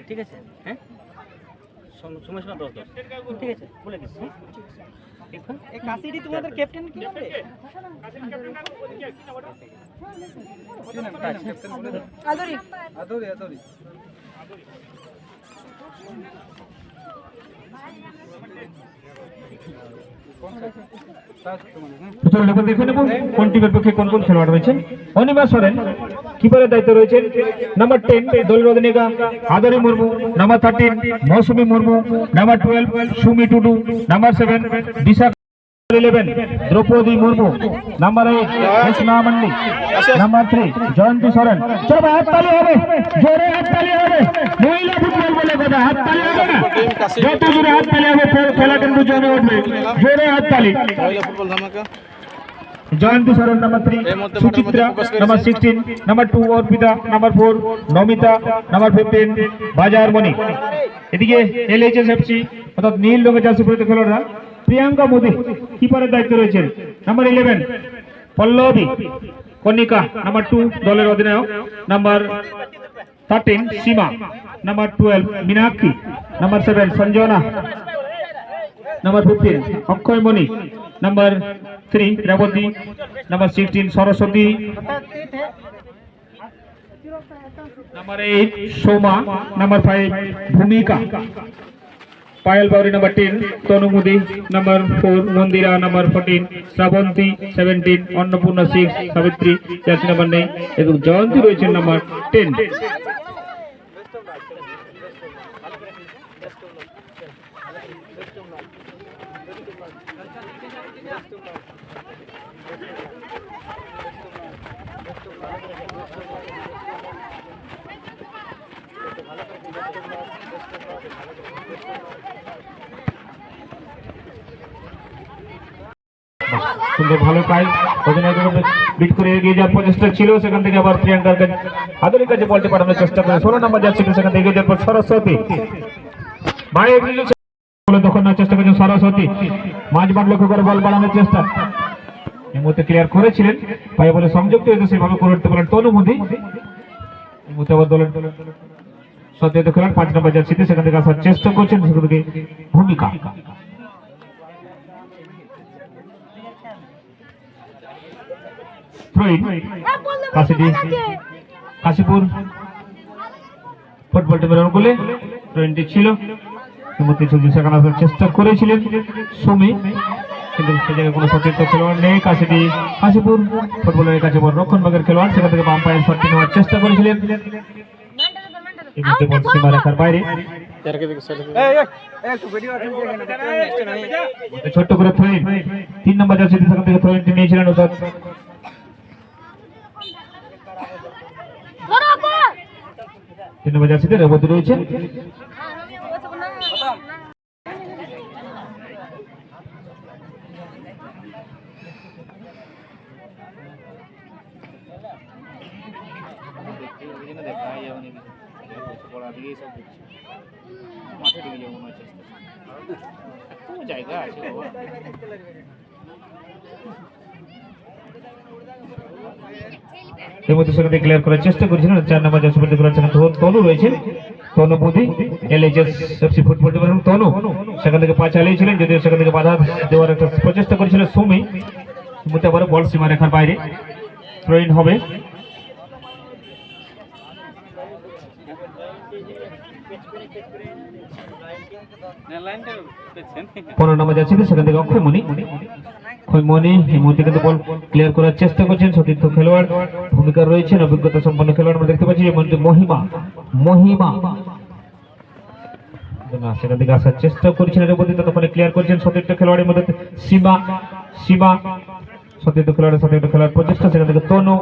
ঠিক আছে, হ্যাঁ সময় 10-10, ঠিক আছে বলে দিচ্ছি। কাশিডি তোমাদের ক্যাপ্টেন কি হবে? আদরি আদরি আদরি। দেখে নেব কোন টিমের পক্ষে কোন কোন খেলোয়াড় রয়েছেন। অনিমা সরেন কিপারের দায়িত্বে রয়েছেন। নাম্বার 10 দলের অধিনায়িকা আদরি মুর্মু, নাম্বার 13 মৌসুমী মুর্মু, নাম্বার 12 সুমি টুডু, নাম্বার 7 দিশা, 11 দ্রৌপদী মুর্মু, নাম্বার 8 হেসমা মান্ডি, নাম্বার 3 জয়ন্তী সরেন। চলো ভাই হাততালি হবে, জোরে হাততালি হবে। মহিলা ফুটবল বলে কথা, হাততালি হবে না, যত জোরে হাততালি হবে খেলা কিন্তু জমে উঠবে। জোরে হাততালি। মহিলা ফুটবল ধামাকা। Jayanti Soren number 3, Suchitra number 16, number 2 Arpita, number 4 Namita, number 15 Bajar মণি। এদিকে এলএইচএসএফসি অর্থাৎ নীল রঙের জার্সি পরিহিত খেলোয়াড়রা প্রিয়াঙ্কা মোদি কিপারের দায়িত্বে রয়েছেন। নাম্বার 11 পল্লবী কনিকা, নাম্বার 2 দলের অধিনায়ক, number 13 Seema, number 12 Meenakshi, number 7 Sanjana, number 15 Akshay Moni, number 3 Rebati, number 16 Saraswati, number 8 Soma, number 5 Bhumika, Payel Bauri, number 10 Tanu Mudi, number 4 Mandira, number 14 Shrabanti, 17 Annapurna, 6 Sabitri, jersey number নেই এবং জয়ন্তী রয়েছেন নাম্বার 10। সুন্দর ভালো কাজ, বিট করে এগিয়ে যাওয়ার প্রচেষ্টা ছিল, সেখান থেকে আবার প্রিয়াঙ্কার কাছে আদরের কাছে বলতে পাঠানোর চেষ্টা করে 16 নম্বর যাচ্ছিল, সেখান থেকে এগিয়ে যাওয়ার পর সরস্বতী ভাই তখন চেষ্টা করেছেন সরস্বতী, মাঝ মাঠ লক্ষ্য করে বল বাড়ানোর চেষ্টা, এই মুহূর্তে ক্লিয়ার করেছিলেন ভাই বলে সংযুক্ত হয়েছে, সেভাবে করে উঠতে পারেন তনু মুদি। এই মুহূর্তে আবার দলের সত্যিত খেলার 5 নম্বর জার্সিতে সেখান থেকে আসার চেষ্টা করছেন, সেখান থেকে ভূমিকা। কাশীপুর ফুটবল টিমের অনুকূলে ট্রেনটি ছিল, সেখানে আসার চেষ্টা করেছিলেন সুমি, কিন্তু সে জায়গায় কোনো সতীর্থ খেলোয়াড় নেই। কাশীপুর ফুটবলের কাছে বড় রক্ষণভাগের খেলোয়াড়, সেখান থেকে বাম পায়ের শটটি নেওয়ার চেষ্টা করেছিলেন, সীমা রেখার বাইরে। ছোট্ট করে থ্রোইন 3 নম্বর জার্সি, সেখান থেকে থ্রোইনটি নিয়েছিলেন ওদের 3 নম্বর জার্সিতে রেবতী রয়েছে। জায়গা আছে বাবা। এই মধ্যে সেখানে ক্লিয়ার করার চেষ্টা করেছিলেন 4 নম্বর জার্সি পরিহিত খেলোয়াড়, সেখানে তনু রয়েছেন, তনু বুদ্ধি এলএইচএসএফসি ফুটবল টিমের তনু সেখান থেকে পা চালিয়েছিলেন, যদিও সেখান থেকে বাধা দেওয়ার একটা প্রচেষ্টা করেছিলেন সুমি। মুহূর্তে আবার বল সীমা রেখার বাইরে, থ্রোইন হবে। 15 নম্বর জার্সিতে সেখান থেকে অক্ষয় মণি, এই মুহূর্তে কিন্তু বল ক্লিয়ার করার চেষ্টা করছেন সতীর্থ খেলোয়াড়, ভূমিকা রয়েছেন অভিজ্ঞতা সম্পন্ন খেলোয়াড় আমরা দেখতে পাচ্ছি। এর মধ্যে মহিমা সেখান থেকে আসার চেষ্টা করছেন, এর মধ্যে ততক্ষণে ক্লিয়ার করছেন সতীর্থ খেলোয়াড়ের মধ্যে সীমা সতীর্থ খেলোয়াড় প্রচেষ্টা, সেখান থেকে তনু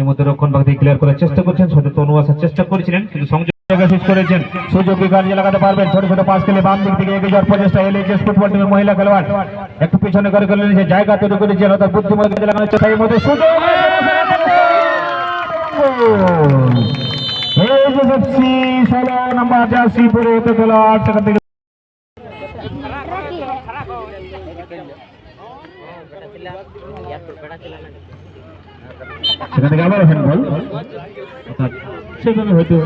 এর মধ্যে রক্ষণ ভাগ দিয়ে ক্লিয়ার করার চেষ্টা করছেন, সাথে তনু আসার চেষ্টা করেছিলেন কিন্তু সংযোগ শেষ করেছেন। সুযোগকে কাজে লাগাতে পারবেন, ছোট ছোট পাস খেলে বাম দিক থেকে এগিয়ে যাওয়ার প্রচেষ্টা এলএইচএস ফুটবল টিমের মহিলা খেলোয়াড় একটু পিছনে করে যে জায়গা তৈরি করেছেন, অর্থাৎ বুদ্ধিমত্তা কাজে লাগানোর চেষ্টা, এর মধ্যে সুযোগ এলএইচএসএফসি 16 নম্বর জার্সি পরিহিত খেলোয়াড়, সেখান থেকে সেখান থেকে আবার হ্যান্ডবল, অর্থাৎ সেভাবে হয়তো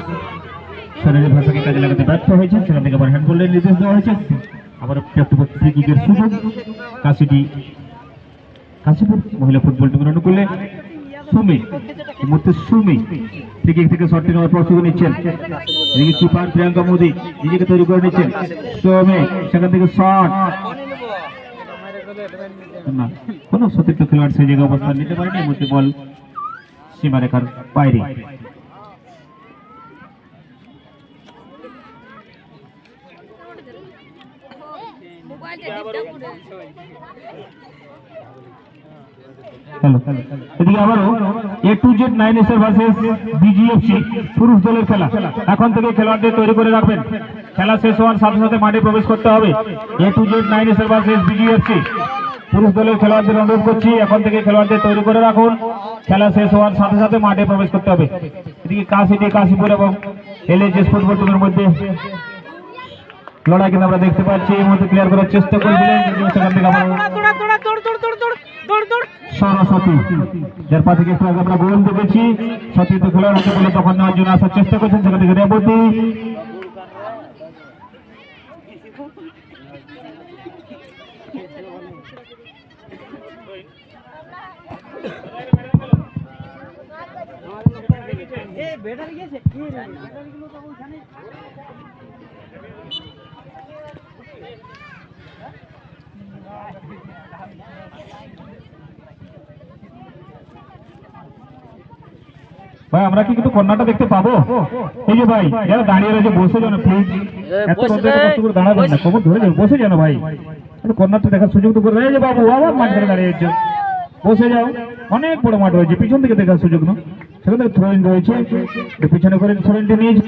শরীরের ভাষাকে কাজে লাগাতে ব্যর্থ হয়েছে, সেখান থেকে আবার হ্যান্ডবলের নির্দেশ দেওয়া হয়েছে। আবার ফ্রি কিকের সুযোগ কাশীপুর মহিলা ফুটবল টিমের অনুকূলে। সুমি এই মুহূর্তে সুমি ফ্রি কিক থেকে শটটি নেওয়ার প্রস্তুতি নিচ্ছেন। এদিকে কিপার প্রিয়াঙ্কা মোদী নিজেকে তৈরি করে নিচ্ছেন। সুমি সেখান থেকে শট, না কোন সতীর্থ খেলোয়াড় সেই জায়গায় অবস্থান নিতে পারেনি। এই মুহূর্তে বল সীমারেখার বাইরে। এদিকে আবারও A2Z9S ভার্সেস BGFC পুরুষ দলের খেলা। এখন থেকে খেলোয়াড়দের তৈরি করে রাখবেন, খেলা শেষ হওয়ার সাথে সাথে মাঠে প্রবেশ করতে হবে। A2Z9S ভার্সেস BGFC পুরুষ দলের খেলোয়াড়দের অনুরোধ করছি, এখন থেকে খেলোয়াড়দের তৈরি করে রাখুন, খেলা শেষ হওয়ার সাথে সাথে মাঠে প্রবেশ করতে হবে। এদিকে কাশীপুর এবং LHS ফুটবল টিমের মধ্যে লড়াই কিন্তু আমরা দেখতে পাচ্ছি। এই মুহূর্তে ক্লিয়ার করার চেষ্টা করছিলেন, সেখান থেকে আবার সরস্বতী, যার পা থেকে একটু আগে আমরা গোল দেখেছি। সতীর্থ খেলোয়াড় হাতে বলে তখন নেওয়ার জন্য আসার চেষ্টা করছেন, সেখান থেকে রেবতী। ভাই আমরা কি কিন্তু কর্নারটা দেখতে পাবো? এই যে ভাই যারা দাঁড়িয়ে রয়েছে বসে যান প্লিজ, এত কষ্ট করে দাঁড়াবেন না, খবর ধরে যাবে, বসে যান ভাই, কর্নারটা দেখার সুযোগ তো করে। এই যে বাবু আবার মাঠ ধরে দাঁড়িয়েছে, বসে যাও, অনেক বড় মাঠ রয়েছে, পিছন থেকে দেখার সুযোগ না, সেখান থেকে থ্রোইন রয়েছে, পিছনে করে থ্রোইনটা নিয়েছে।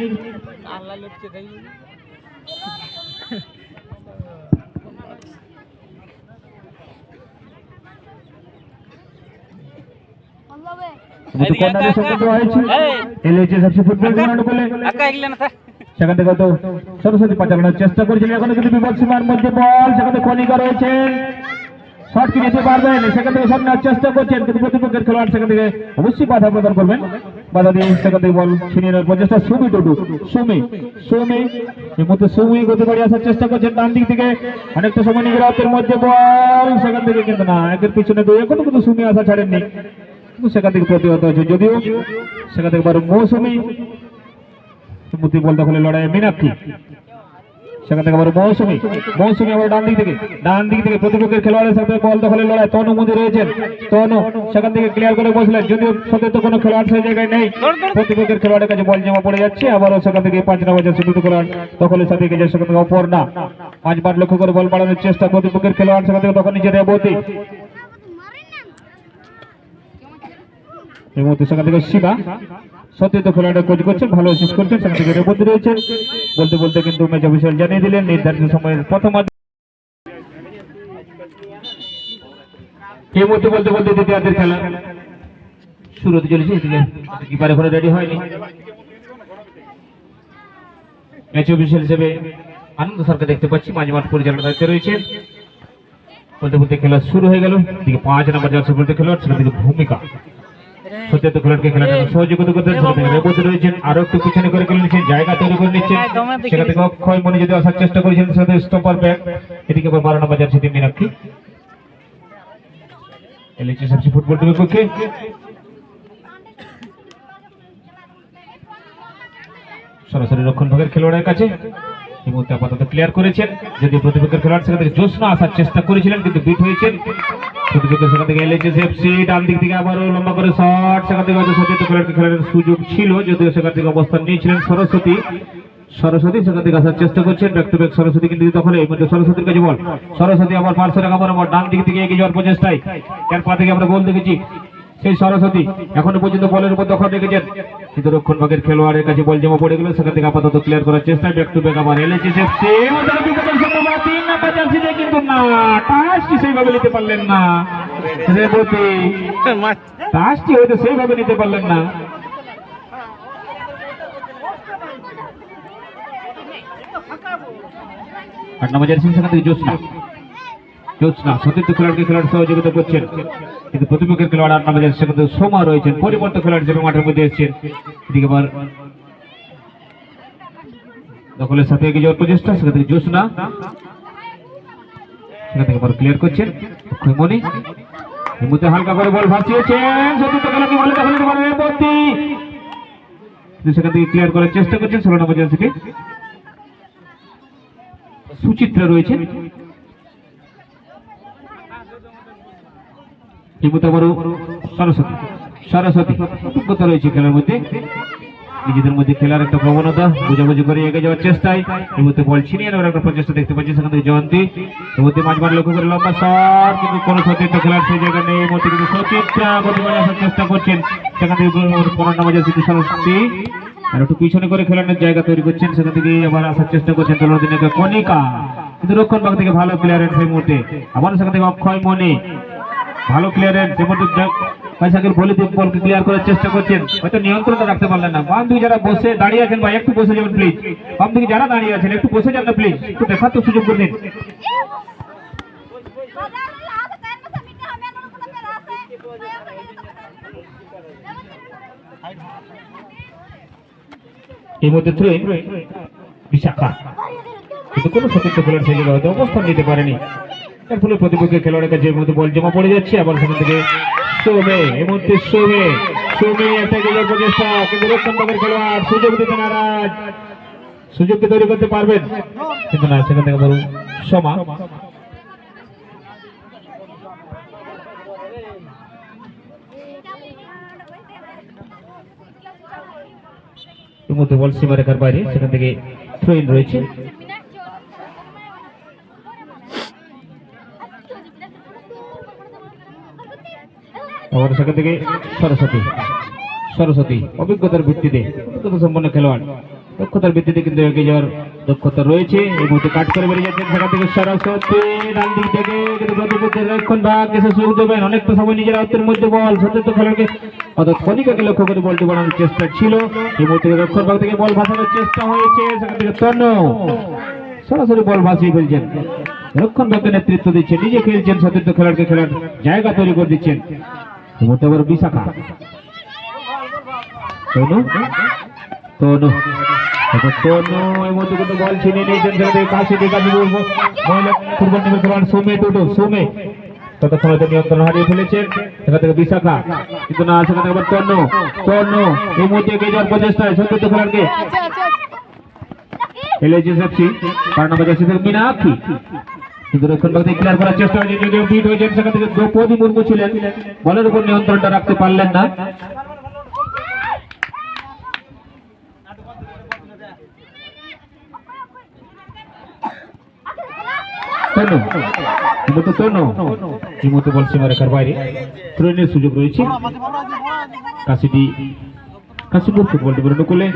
সেখান থেকে সরস্বতী পাচানোর চেষ্টা করেছিলেন, এখন কিন্তু বিপদ সীমার মধ্যে বল, সেখানে কণিকা রয়েছে, শট কি নিতে পারবেন, সেখান থেকে শট নেওয়ার চেষ্টা করছেন, কিন্তু প্রতিপক্ষের খেলোয়াড় সেখান থেকে অবশ্যই বাধা প্রদান করবেন, বাধা দিয়ে সেখান থেকে বল ছিনিয়ে নেওয়ার প্রচেষ্টা। সুমি এই মধ্যে সুমি গতি বাড়িয়ে আসার চেষ্টা করছেন ডান দিক থেকে, অনেকটা সময় নিজের হাতের মধ্যে বল, সেখান থেকে কিন্তু না, একের পিছনে দুই, এখনো কিন্তু সুমি আসা ছাড়েননি, কিন্তু সেখান থেকে প্রতিহত হয়েছে, যদিও সেখান থেকে বড় মৌসুমি বল দখলে লড়াই মীনাক্ষী, সেখান থেকে আবার মৌসুমি আবার ডান দিক থেকে প্রতিপক্ষের খেলোয়াড়ের সাথে বল দখলে লড়াই। তনু মোদী রয়েছেন, তনু সেখান থেকে ক্লিয়ার করে বসলেন, যদিও সত্যি তো কোনো খেলোয়াড় সেই জায়গায় নেই, প্রতিপক্ষের খেলোয়াড়ের কাছে বল জমা পড়ে যাচ্ছে। আবারও সেখান থেকে 5 নম্বর সুযোগ খেলোয়াড় দখলের সাথে গেছে, সেখান থেকে অপর্ণা 5 বার লক্ষ্য করে বল বাড়ানোর চেষ্টা, প্রতিপক্ষের খেলোয়াড় সেখান থেকে তখন নিচে রেবতী, এই মুহূর্তে সেখান থেকে শিবা সত্যি খেলোয়াড়রা কোচ করছেন, ভালো শেষ করছেন, সেখান থেকে রেবতী রয়েছেন। বলতে কিন্তু ম্যাচ অফিসিয়াল জানিয়ে দিলেন নির্ধারিত সময়ের প্রথম এই মুহূর্তে বলতে দ্বিতীয়ার্ধের খেলা শুরু হতে চলেছে। এদিকে কিপার এখনো রেডি হয়নি, ম্যাচ অফিসিয়াল হিসেবে আনন্দ সরকার দেখতে পাচ্ছি মাঝমাঠ পরিচালনার দায়িত্বে রয়েছেন। বলতে খেলা শুরু হয়ে গেল। এদিকে 5 নম্বর জার্সি বলতে খেলোয়াড়, সেখান থেকে ভূমিকা সত্যি খেলোয়াড়কে খেলাটা সহযোগিতা করতেন, রেবতী রয়েছেন, আরো একটু পিছনে করে নিচ্ছেন, জায়গা তৈরি করে নিচ্ছেন, সেখান থেকে অক্ষয় মনে যদি আসার চেষ্টা করেছেন, সাথে স্টপার ব্যাক। এদিকে 12 নম্বর জার্সি মীনাক্ষী LHS ফুটবল টিমের পক্ষে। সরাসরি রক্ষণভাগের খেলোয়াড়ের কাছে এই মুহূর্তে আপাতত ক্লিয়ার করেছেন, যদি প্রতিপক্ষের খেলোয়াড় সেখান থেকে জোসনা আসার চেষ্টা করেছিলেন, কিন্তু বিট হয়েছেন। সেখান থেকে LHS ডান দিক থেকে আবারও লম্বা করে শট, সেখান থেকে হয়তো সতীর্থ খেলোয়াড়কে খেলার সুযোগ ছিল, যদিও সেখান থেকে অবস্থান নিয়েছিলেন সরস্বতী সেখান থেকে আসার চেষ্টা করছেন, ব্যাক টু ব্যাক সরস্বতী, কিন্তু তখন এই মধ্যে সরস্বতীর কাছে বল, সরস্বতী আবার পার্শ্ব রাখা বরাবর ডান দিক থেকে এগিয়ে যাওয়ার প্রচেষ্টায়, এর পা থেকে আমরা গোল দেখেছি। সেই সরস্বতী এখনো পর্যন্ত বলের উপর দখল রেখেছেন, কিন্তু রক্ষণভাগের খেলোয়াড়ের কাছে বল জমা পড়ে গেল, সেখান থেকে আপাতত ক্লিয়ার করার চেষ্টা। ব্যাক টু ব্যাক আবার LHS, কিন্তু না, টাচটি সেইভাবে নিতে পারলেন না রেবতী, টাচটি হয়তো সেইভাবে নিতে পারলেন না। 8 নম্বর জার্সি সেখান থেকে জোসনা জ্যোৎস্না সতীর্থ খেলোয়াড়কে খেলার সহযোগিতা করছেন, কিন্তু প্রতিপক্ষের খেলোয়াড় 8 নম্বর জার্সি সেখানে সোমা রয়েছেন, পরিবর্তন খেলোয়াড় হিসেবে মাঠের মধ্যে এসেছেন। এদিকে আবার দখলের সাথে এগিয়ে যাওয়ার প্রচেষ্টা, সেখান থেকে জ্যোৎস্না সেখান থেকে আবার ক্লিয়ার করছেন মনি। এই মুহূর্তে হালকা করে বল ভাসিয়েছেন, সতীর্থ খেলোয়াড়কে বলে দখল নিতে পারেন এরপরই সেখান থেকে ক্লিয়ার করার চেষ্টা করছেন 16 নম্বর জার্সিটি সুচিত্রা রয়েছে। এই মুহূর্তে আবারও সরস্বতী অভিজ্ঞতা রয়েছে খেলার মধ্যে, নিজেদের মধ্যে খেলার একটা প্রবণতা, বুঝাবুঝি করে এগিয়ে যাওয়ার চেষ্টায় এই মুহূর্তে বল ছিনিয়ে নেওয়ার একটা প্রচেষ্টা দেখতে পাচ্ছি সেখান থেকে জয়ন্তী। এই মুহূর্তে মাঝমাঠ লক্ষ্য করে লম্বা শট, কিন্তু কোনো সতীর্থ খেলার সেই জায়গা নেই। এই মুহূর্তে কিন্তু সচিত্রা গতিমানে আসার চেষ্টা করছেন, সেখান থেকে 15 নম্বর জার্সি সরস্বতী আর একটু পিছনে করে খেলানোর জায়গা তৈরি করছেন, সেখান থেকে আবার আসার চেষ্টা করছেন দলদিনের কণিকা, কিন্তু রক্ষণ ভাগ থেকে ভালো ক্লিয়ারেন্স এই মুহূর্তে। আবার সেখান থেকে অক্ষয় মনি ভালো ক্লিয়ারেন্স, এই মুহূর্তে পয়সাকের বলকে ক্লিয়ার করার চেষ্টা করছেন, হয়তো নিয়ন্ত্রণটা রাখতে পারলেন না। বাম দিকে যারা বসে দাঁড়িয়ে আছেন ভাই একটু বসে যাবেন প্লিজ, বাম দিকে যারা দাঁড়িয়ে আছেন একটু বসে যান না প্লিজ, একটু দেখার তো সুযোগ করে দিন। এই মধ্যে বিশাখা, কিন্তু কোনো সতীর্থ খেলোয়াড় সেই জায়গায় হয়তো অবস্থান নিতে পারেনি, এর ফলে প্রতিপক্ষের খেলোয়াড়ের কাছে মধ্যে বল জমা পড়ে যাচ্ছে। আবার সেখান থেকে সৌমে, এই মুহূর্তে সৌমে একটা গেলের প্রচেষ্টা, কিন্তু রক্ষণভাগের খেলোয়াড় সুযোগ দিতে নারাজ, সুযোগকে তৈরি করতে পারবেন কিন্তু না, সেখান থেকে বড় সমা এই মুহূর্তে বল সীমারেখার বাইরে, সেখান থেকে থ্রো ইন রয়েছে। আবার সেখান থেকে সরস্বতী অভিজ্ঞতার ভিত্তিতে, অভিজ্ঞতা সম্পন্ন খেলোয়াড়, দক্ষতার ভিত্তিতে কিন্তু এগিয়ে যাওয়ার দক্ষতা রয়েছে। এই মুহূর্তে কাট করে বেরিয়ে যাচ্ছেন, সেখান থেকে সরস্বতী ডান দিক থেকে, কিন্তু প্রতিপক্ষের রক্ষণ ভাগ এসে সুযোগ দেবেন, অনেকটা সময় নিজের আয়ত্তের মধ্যে বল সতীর্থ খেলোয়াড়কে অর্থাৎ কণিকাকে লক্ষ্য করে বলটি বানানোর চেষ্টা ছিল। এই মুহূর্তে রক্ষণ ভাগ থেকে বল ভাসানোর চেষ্টা হয়েছে, সেখান থেকে তনু সরাসরি বল ভাসিয়ে ফেলছেন, রক্ষণ ভাগকে নেতৃত্ব দিচ্ছেন, নিজে খেলছেন, সতীর্থ খেলোয়াড়কে খেলার জায়গা তৈরি করে দিচ্ছেন। এই মুহূর্তে আবার বিশাখা তনু এই মধ্যে কিন্তু বল ছিনিয়ে নিয়েছেন, মহিলা ফুটবল টিমের খেলোয়াড় সৌমে ততক্ষণ হয়তো নিয়ন্ত্রণ হারিয়ে ফেলেছেন, সেখান থেকে বিশাখা, কিন্তু না সেখান থেকে আবার তনু এই মুহূর্তে এগিয়ে যাওয়ার প্রচেষ্টায় সতীর্থ খেলোয়াড়কে এলএইচএসএফসি 5 নম্বর জার্সি থেকে মীনাক্ষী, কিন্তু রক্ষণ ভাগ থেকে ক্লিয়ার করার চেষ্টা হয়েছে, যদিও বিট হয়েছেন, সেখান থেকে দ্রৌপদী মুর্মু ছিলেন, বলের উপর নিয়ন্ত্রণটা রাখতে পারলেন না। এই মুহূর্তে বল সীমারেখার বাইরে, থ্রোইনের সুযোগ রয়েছে। কাশীপুর ফুটবল টিমের অনুকূলে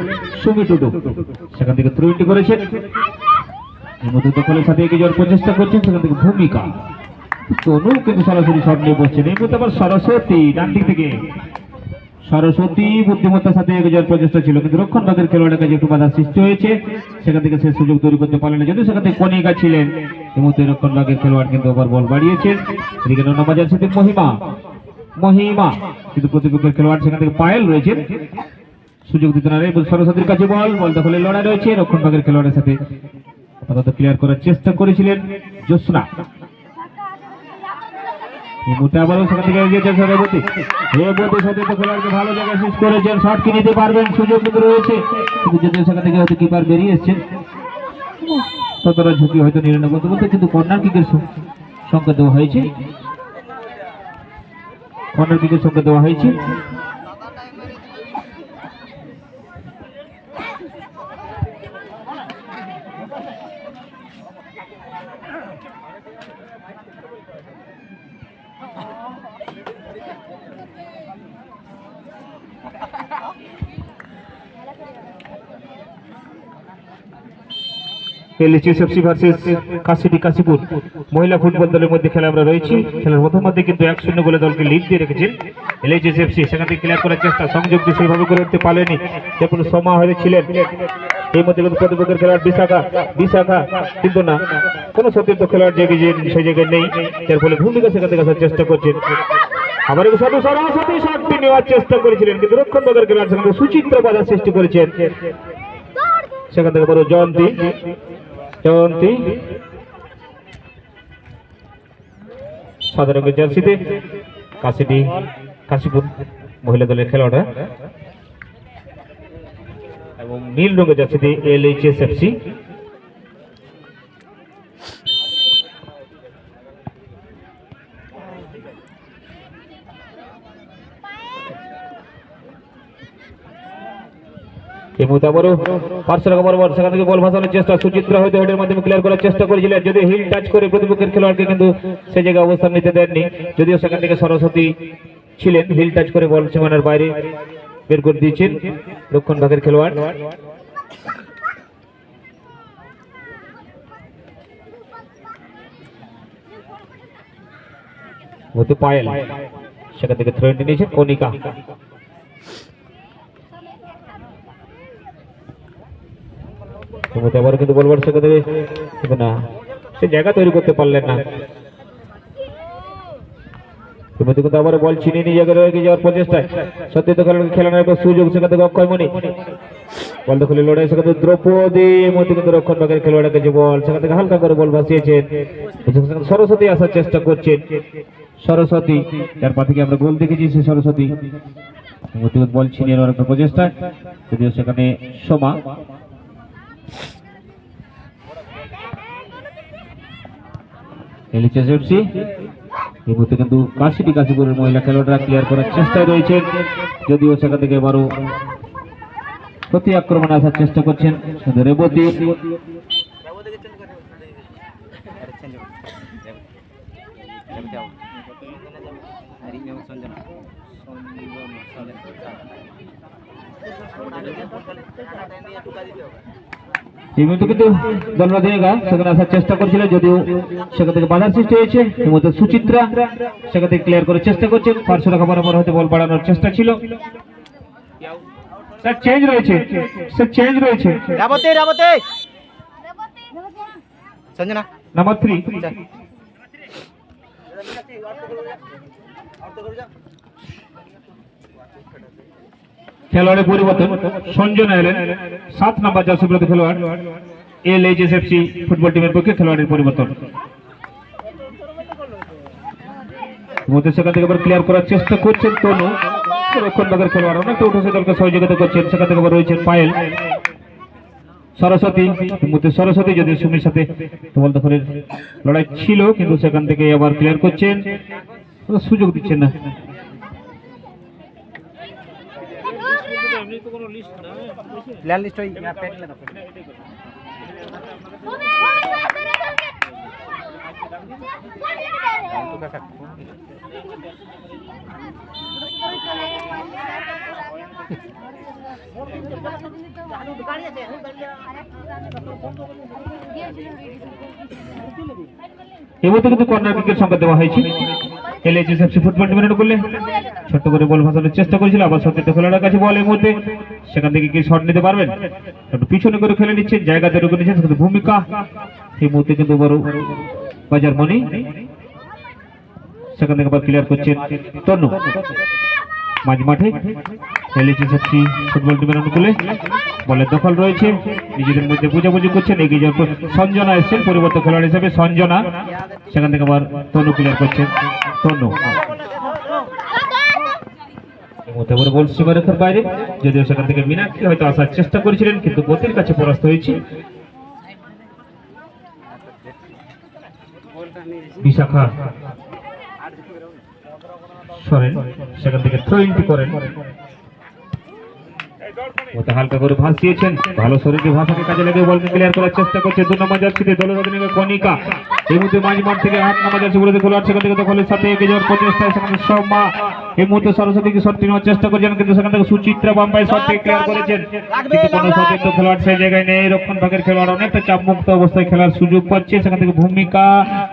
সুমি টুডু সেখান থেকে থ্রোইনটি করেছেন, এই মুহূর্তে দখলের সাথে এগিয়ে যাওয়ার প্রচেষ্টা করছেন, সেখান থেকে ভূমিকা তনু কিন্তু সরাসরি শট নিয়ে বসছেন। এই মুহূর্তে আবার সরস্বতী ডান দিক থেকে, সরস্বতী বুদ্ধিমত্তার সাথে এগিয়ে যাওয়ার প্রচেষ্টা ছিল, কিন্তু রক্ষণ ভাগের খেলোয়াড়ের কাছে একটু বাধা সৃষ্টি হয়েছে, সেখান থেকে সে সুযোগ তৈরি করতে পারলেন না, যদিও সেখান থেকে কণিকা ছিলেন। এই মুহূর্তে রক্ষণ ভাগের খেলোয়াড় কিন্তু আবার বল বাড়িয়েছেন, এদিকে 9 নম্বর জার্সিতে মহিমা, কিন্তু প্রতিপক্ষের খেলোয়াড় সেখান থেকে পায়েল রয়েছেন, সুযোগ দিতে না রে, সরস্বতীর কাছে বল দখলের লড়াই রয়েছে, রক্ষণ ভাগের খেলোয়াড়ের সাথে আপাতত ক্লিয়ার করার চেষ্টা করেছিলেন জ্যোৎস্না। এই মুহূর্তে আবারও সেখান থেকে এগিয়েছেন রেবতী সতীর্থ খেলোয়াড়কে ভালো জায়গায় শেষ করেছেন, শট কি নিতে পারবেন, সুযোগ কিন্তু রয়েছে, কিন্তু যদিও সেখান থেকে হয়তো কিপার বেরিয়ে এসছেন, ততটা ঝুঁকি হয়তো নিলেন না বলতে, কিন্তু কর্নার কিকের সংকেত দেওয়া হয়েছে, এলএইচএসএফসি ভার্সেস কাশীপুর মহিলা ফুটবল দলের মধ্যে খেলা আমরা রয়েছি। খেলার প্রথমার্ধে কিন্তু 1-0 গোলে দলকে লিড দিয়ে রেখেছেন এলএইচএসএফসি, সেখান থেকে ক্লিয়ার করার চেষ্টা, সংযোগ সেইভাবে করে উঠতে পারেনি, যেমন সমা হয়েছিলেন। এই মধ্যে কিন্তু প্রতিপক্ষের খেলোয়াড় বিশাখা কিন্তু না, কোনো সতীর্থ খেলোয়াড় যে সেই জায়গায় নেই, যার ফলে ভূমিকা সেখান থেকে আসার চেষ্টা করছেন। আবার সরাসরি শটটি নেওয়ার চেষ্টা করেছিলেন, কিন্তু রক্ষণভাগের খেলোয়াড় সেখান থেকে সুচিত্র বাধার সৃষ্টি করেছেন। সেখান থেকে বড় জয়ন্তী সাদা রঙের জার্সিতে কাশীপুর মহিলা দলের খেলোয়াড়রা এবং নীল রঙের জার্সিতে LHSFC। এই মুহূর্তে আবারও পার্শ্বরেখা বরাবর সেখান থেকে বল ভাসানোর চেষ্টা, সুচিত্রা হয়তো হেডের মাধ্যমে ক্লিয়ার করার চেষ্টা করেছিলেন, যদি হিল টাচ করে প্রতিপক্ষের খেলোয়াড়কে কিন্তু সেই জায়গায় অবস্থান নিতে দেননি, যদিও সেখান থেকে সরস্বতী ছিলেন, হিল টাচ করে বল সীমানার বাইরে বের করে দিয়েছেন রক্ষণ ভাগের খেলোয়াড়। পায়েল সেখান থেকে থ্রো ইন নিয়েছেন কণিকা। এবার কিন্তু বলবার সেখান থেকে কিন্তু না, সে জায়গা তৈরি করতে পারলেন না। কিন্তু আবার বল ছিনিয়ে নিয়ে জায়গায় রয়ে যাওয়ার প্রচেষ্টায় সত্যি তো খেলানোর একটা সুযোগ, সেখান থেকে অক্ষয়মণি বল দখলে লড়াই, সেখান থেকে দ্রৌপদী মধ্যে কিন্তু রক্ষণ ভাগের খেলোয়াড়ের কাছে বল, সেখান থেকে হালকা করে বল ভাসিয়েছেন। সরস্বতী আসার চেষ্টা করছেন, সরস্বতী যার পা থেকে আমরা গোল দেখেছি, সে সরস্বতী বল ছিনিয়ে নেওয়ার একটা প্রচেষ্টা, যদিও সেখানে সোমা LHSFC। এই মুহূর্তে কিন্তু কাশীপুরের মহিলা খেলোয়াড়রা ক্লিয়ার করার চেষ্টায় রয়েছেন, যদিও সেখান থেকে এবারও প্রতি আক্রমণে আসার চেষ্টা করছেন রেবতী। এই মুহূর্তে কিন্তু দলরাধিকা সেখানে আসার চেষ্টা করছিল, যদিও সেখান থেকে বাধার সৃষ্টি হয়েছে। এই মুহূর্তে সুচিত্রা সেখান থেকে ক্লিয়ার করার চেষ্টা করছেন, পার্শ্বরেখা বরাবর হয়তো বল বাড়ানোর চেষ্টা ছিল। চেঞ্জ রয়েছে সঞ্জনা নাম্বার 3 খেলোয়াড়ের পরিবর্তন, সঞ্জনা এলেন 7 নম্বর জার্সি পরিহিত খেলোয়াড় LHSFC ফুটবল টিমের পক্ষে খেলোয়াড়ের পরিবর্তন। সেখান থেকে আবার ক্লিয়ার করার চেষ্টা করছেন তনু, রক্ষণ ভাগের খেলোয়াড় অনেকটা উঠে দলকে সহযোগিতা করছেন। সেখান থেকে আবার রয়েছেন পায়েল, সরস্বতী যদি সুমির সাথে বল দখলের লড়াই ছিল, কিন্তু সেখান থেকে আবার ক্লিয়ার করছেন, সুযোগ দিচ্ছেন না। এবার কিন্তু কর্নার কিকের সংখ্যা দেওয়া হয়েছে LHSFC ফুটবল টিমের করলে ছোট্ট করে বল ভাসানোর চেষ্টা করেছিল, আবার সত্যি খেলোয়াড়ের কাছে বল, এই মুহূর্তে সেখান থেকে কি শট নিতে পারবেন, একটু পিছনে করে খেলে নিচ্ছেন, জায়গা তৈরি করে নিচ্ছেন, কিন্তু ভূমিকা এই মুহূর্তে কিন্তু বড় বাজার মনি সেখান থেকে আবার ক্লিয়ার করছেন তনু। মাঝ মাঠে LHSFC ফুটবল টিমের অনুকূলে বলের দখল রয়েছে, নিজেদের মধ্যে বুঝাবুঝি করছেন, এগিয়ে যাওয়ার পর সঞ্জনা এসছেন পরিবর্তন খেলোয়াড় হিসেবে, সঞ্জনা সেখান থেকে আবার তনু ক্লিয়ার করছেন তনু। বল সীমারেখার বাইরে, যদিও সেখান থেকে মীনাক্ষী হয়তো আসার চেষ্টা করেছিলেন, কিন্তু গতির কাছে পরাস্ত হয়েছে। বিশাখা সরেন সেখান থেকে থ্রো ইনটি করেন, হালকা করে ভাসিয়েছেন, ভালো শরীরে ভাষাকে কাজে লাগিয়ে বলকে ক্লিয়ার করার চেষ্টা করছে 2 নম্বর জার্সিতে দলরজনীকে কণিকা। এই মুহূর্তে মাঝ মাঠ থেকে 8 নম্বর জার্সি বলে খেলোয়াড় সেখান থেকে দখলের সাথে এগিয়ে যাওয়ার প্রচেষ্টায় সেখানে সোমা এই মুহূর্তে সরস্বতীকে শটটি নেওয়ার চেষ্টা করছেন, কিন্তু সেখান থেকে সুচিত্রা বাম্পাই শটটি ক্লিয়ার করেছেন, কিন্তু কোনো সতীর্থ খেলোয়াড় সেই জায়গায় নেই। রক্ষণ ভাগের খেলোয়াড় অনেকটা চাপমুক্ত অবস্থায় খেলার সুযোগ পাচ্ছে, সেখান থেকে ভূমিকা,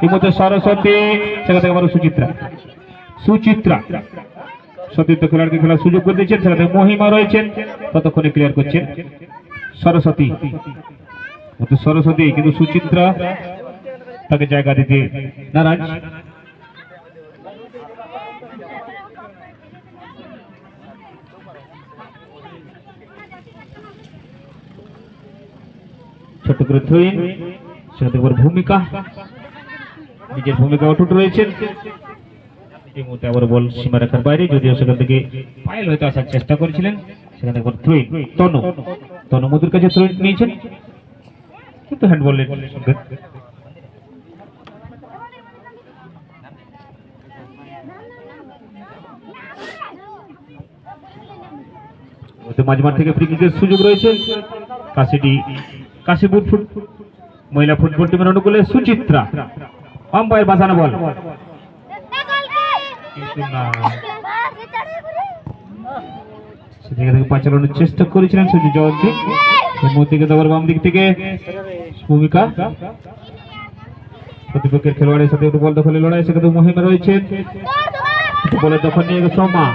এই মুহূর্তে সরস্বতী, সেখান থেকে আবার সুচিত্রা সতীর্থ খেলোয়াড়কে খেলার সুযোগ করে দিচ্ছেন, সেখানে মহিমা রয়েছেন, ততক্ষণে ক্লিয়ার করছেন সরস্বতী সরস্বতী কিন্তু সুচিত্রা তাকে জায়গা দিতে নারাজ। ছোট করে থ্রোইন, সেখান থেকে ভূমিকা, নিজের ভূমিকা অটুট রয়েছেন। এই মুহূর্তে আবার বল সীমারেখার বাইরে, যদিও সেখান থেকে পায়েল হয়তো আসার চেষ্টা করেছিলেন। সেখানে একবার থ্রোইন, তনু মধুর কাছে থ্রোইন নিয়েছেন, কিন্তু হ্যান্ডবল সঙ্গে মাঝমাঠ থেকে ফ্রি কিকের সুযোগ রয়েছে। কাশীপুর মহিলা ফুটবল টিমের অনুকূলে সুচিত্রা, আম্পায়ার বাঁচানো বল, কিন্তু না, সেদিকে থেকে পা চালানোর চেষ্টা করেছিলেন সুজিত জয়ন্তী। এই মুহূর্তে কিন্তু আবার বাম দিক থেকে ভূমিকা, প্রতিপক্ষের খেলোয়াড়ের সাথে একটু বল দখলের লড়াই, সেখানে মহিমা রয়েছে। বলের দখল নিয়ে সোমা,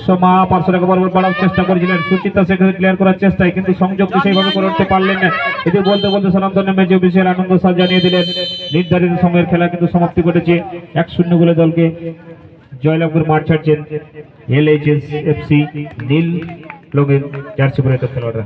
সোমা পার্শ্বরেখা বরাবর বাড়ার চেষ্টা করেছিলেন সুচিত্রা, সেখানে ক্লিয়ার করার চেষ্টায় কিন্তু সংযোগ সেইভাবে করে উঠতে পারলেন না। এতে বলতে বলতে সনাতন ম্যাচে বিশাল আনন্দ সাজ জানিয়ে দিলেন। নির্ধারিত সময়ের খেলা কিন্তু সমাপ্তি ঘটেছে, 1-0 গোলে দলকে জয়লাভ করে মাঠ ছাড়ছেন LHSFC নীল রঙের জার্সি পরে খেলোয়াড়রা।